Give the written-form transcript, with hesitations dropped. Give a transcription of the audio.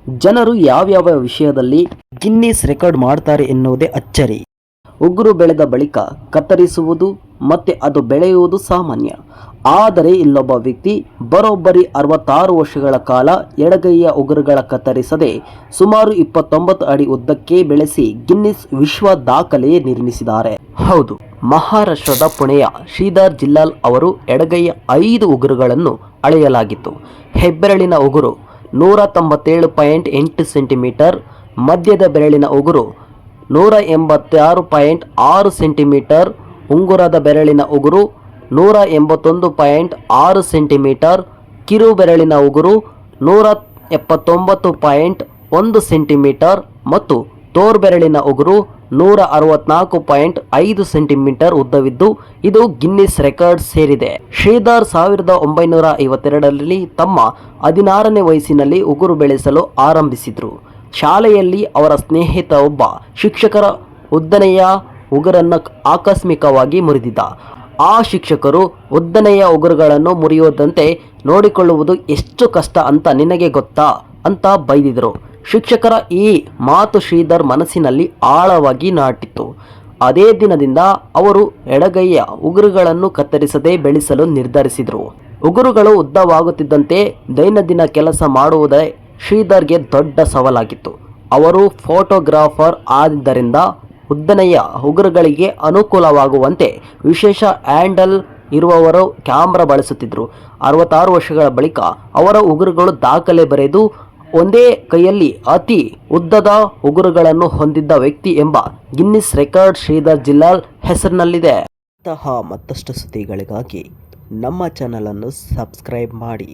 ಜನರು ಯಾವ್ಯಾವ ವಿಷಯದಲ್ಲಿ ಗಿನ್ನಿಸ್ ರೆಕಾರ್ಡ್ ಮಾಡ್ತಾರೆ ಎನ್ನುವುದೇ ಅಚ್ಚರಿ. ಉಗುರು ಬೆಳೆದ ಬಳಿಕ ಕತ್ತರಿಸುವುದು ಮತ್ತೆ ಅದು ಬೆಳೆಯುವುದು ಸಾಮಾನ್ಯ. ಆದರೆ ಇಲ್ಲೊಬ್ಬ ವ್ಯಕ್ತಿ ಬರೋಬ್ಬರಿ 66 ವರ್ಷಗಳ ಕಾಲ ಎಡಗೈಯ ಉಗುರುಗಳ ಕತ್ತರಿಸದೆ ಸುಮಾರು 29 ಅಡಿ ಉದ್ದಕ್ಕೆ ಬೆಳೆಸಿ ಗಿನ್ನಿಸ್ ವಿಶ್ವ ದಾಖಲೆ ನಿರ್ಮಿಸಿದ್ದಾರೆ. ಹೌದು, ಮಹಾರಾಷ್ಟ್ರದ ಪುಣೆಯ ಶ್ರೀಧರ್ ಜಿಲ್ಲಾಲ್ ಅವರು ಎಡಗೈಯ 5 ಉಗುರುಗಳನ್ನು ಅಳೆಯಲಾಗಿತ್ತು. ಹೆಬ್ಬೆರಳಿನ ಉಗುರು 197.8 ಸೆಂಟಿಮೀಟರ್, ಮಧ್ಯದ ಬೆರಳಿನ ಉಗುರು 186.6 ಸೆಂಟಿಮೀಟರ್, ಉಂಗುರದ ಬೆರಳಿನ ಉಗುರು 181.6 ಸೆಂಟಿಮೀಟರ್, ಕಿರು ಬೆರಳಿನ ಉಗುರು 179.1 ಸೆಂಟಿಮೀಟರ್ ಮತ್ತು ತೋರ್ಬೆರಳಿನ ಉಗುರು 164.5 ಸೆಂಟಿಮೀಟರ್ ಉದ್ದವಿದ್ದು ಇದು ಗಿನ್ನಿಸ್ ರೆಕಾರ್ಡ್ ಸೇರಿದೆ. ಶ್ರೀಧರ್ 1952ರಲ್ಲಿ ತಮ್ಮ 16ನೇ ವಯಸ್ಸಿನಲ್ಲಿ ಉಗುರು ಬೆಳೆಸಲು ಆರಂಭಿಸಿದರು. ಶಾಲೆಯಲ್ಲಿ ಅವರ ಸ್ನೇಹಿತ ಒಬ್ಬ ಶಿಕ್ಷಕರ ಉದ್ದನೆಯ ಉಗುರನ್ನು ಆಕಸ್ಮಿಕವಾಗಿ ಮುರಿದಿದ್ದ. ಆ ಶಿಕ್ಷಕರು ಉದ್ದನೆಯ ಉಗುರುಗಳನ್ನು ಮುರಿಯದಂತೆ ನೋಡಿಕೊಳ್ಳುವುದು ಎಷ್ಟು ಕಷ್ಟ ಅಂತ ನಿನಗೆ ಗೊತ್ತಾ ಅಂತ ಬೈದಿದ್ರು. ಶಿಕ್ಷಕರ ಈ ಮಾತು ಶ್ರೀಧರ್ ಮನಸ್ಸಿನಲ್ಲಿ ಆಳವಾಗಿ ನಾಟಿತ್ತು. ಅದೇ ದಿನದಿಂದ ಅವರು ಎಡಗೈಯ ಉಗುರುಗಳನ್ನು ಕತ್ತರಿಸದೆ ಬೆಳೆಸಲು ನಿರ್ಧರಿಸಿದರು. ಉಗುರುಗಳು ಉದ್ದವಾಗುತ್ತಿದ್ದಂತೆ ದೈನಂದಿನ ಕೆಲಸ ಮಾಡುವುದೇ ಶ್ರೀಧರ್ಗೆ ದೊಡ್ಡ ಸವಾಲಾಗಿತ್ತು. ಅವರು ಫೋಟೋಗ್ರಾಫರ್ ಆದ್ದರಿಂದ ಉದ್ದನೆಯ ಉಗುರುಗಳಿಗೆ ಅನುಕೂಲವಾಗುವಂತೆ ವಿಶೇಷ ಹ್ಯಾಂಡಲ್ ಇರುವವರು ಕ್ಯಾಮ್ರಾ ಬಳಸುತ್ತಿದ್ದರು. 66 ವರ್ಷಗಳ ಬಳಿಕ ಅವರ ಉಗುರುಗಳು ದಾಖಲೆ ಬರೆದು ಒಂದೇ ಕೈಯಲ್ಲಿ ಅತಿ ಉದ್ದದ ಉಗುರುಗಳನ್ನು ಹೊಂದಿದ್ದ ವ್ಯಕ್ತಿ ಎಂಬ ಗಿನ್ನಿಸ್ ರೆಕಾರ್ಡ್ ಶ್ರೀಧರ್ ಜಿಲ್ಲಾಲ್ ಹೆಸರಿನಲ್ಲಿದೆ. ಇಂತಹ ಮತ್ತಷ್ಟು ಸುದ್ದಿಗಳಿಗಾಗಿ ನಮ್ಮ ಚಾನಲನ್ನು ಸಬ್ಸ್ಕ್ರೈಬ್ ಮಾಡಿ.